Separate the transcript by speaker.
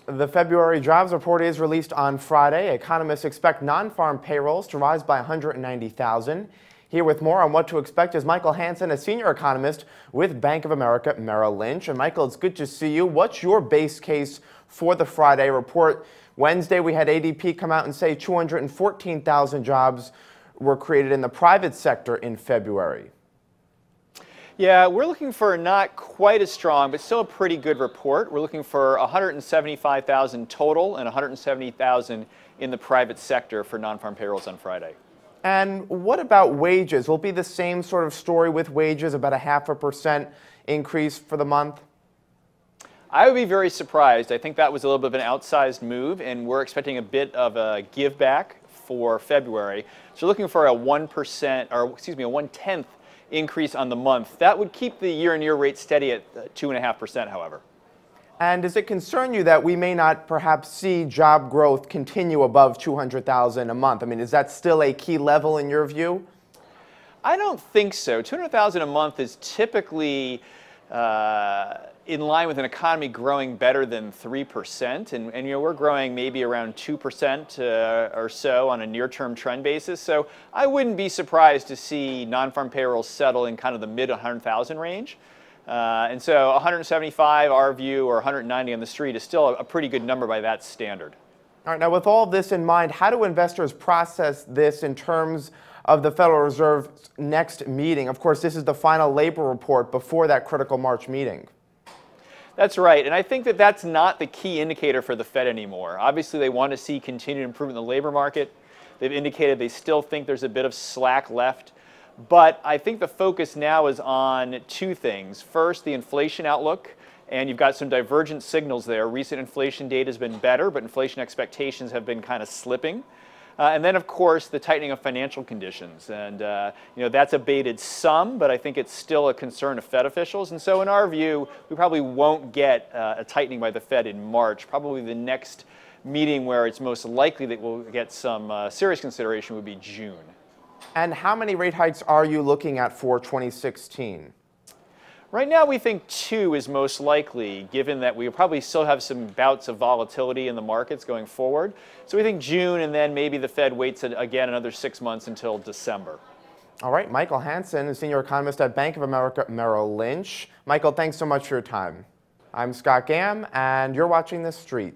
Speaker 1: The February jobs report is released on Friday. Economists expect non-farm payrolls to rise by 190,000. Here with more on what to expect is Michael Hanson, a senior economist with Bank of America Merrill Lynch. And Michael, it's good to see you. What's your base case for the Friday report? Wednesday, we had ADP come out and say 214,000 jobs were created in the private sector in February.
Speaker 2: Yeah, we're looking for not quite as strong, but still a pretty good report. We're looking for 175,000 total and 170,000 in the private sector for non-farm payrolls on Friday.
Speaker 1: And what about wages? Will it be the same sort of story with wages, about a 0.5% increase for the month?
Speaker 2: I would be very surprised. I think that was a little bit of an outsized move, and we're expecting a bit of a give back for February. So looking for a 1%, or excuse me, a 1/10 increase on the month. That would keep the year-on-year rate steady at 2.5%, however.
Speaker 1: And does it concern you that we may not perhaps see job growth continue above 200,000 a month? I mean, is that still a key level in your view?
Speaker 2: I don't think so. 200,000 a month is typically in line with an economy growing better than 3%. And you know, we're growing maybe around 2% or so on a near-term trend basis. So I wouldn't be surprised to see non-farm payrolls settle in kind of the mid 100,000 range. And so 175, our view, or 190 on the street is still a pretty good number by that standard.
Speaker 1: All right, now with all of this in mind, how do investors process this in terms of the Federal Reserve's next meeting? Of course, this is the final labor report before that critical March meeting.
Speaker 2: That's right, and I think that that's not the key indicator for the Fed anymore. Obviously, they want to see continued improvement in the labor market. They've indicated they still think there's a bit of slack left. But I think the focus now is on two things. First, the inflation outlook, and you've got some divergent signals there. Recent inflation data has been better, but inflation expectations have been kind of slipping. And then, of course, the tightening of financial conditions. And you know, that's abated some, but I think it's still a concern of Fed officials. And so in our view, we probably won't get a tightening by the Fed in March. Probably the next meeting where it's most likely that we'll get some serious consideration would be June.
Speaker 1: And how many rate hikes are you looking at for 2016?
Speaker 2: Right now, we think 2 is most likely, given that we probably still have some bouts of volatility in the markets going forward. So we think June, and then maybe the Fed waits again another 6 months until December.
Speaker 1: All right, Michael Hanson, a senior economist at Bank of America Merrill Lynch. Michael, thanks so much for your time. I'm Scott Gamm, and you're watching The Street.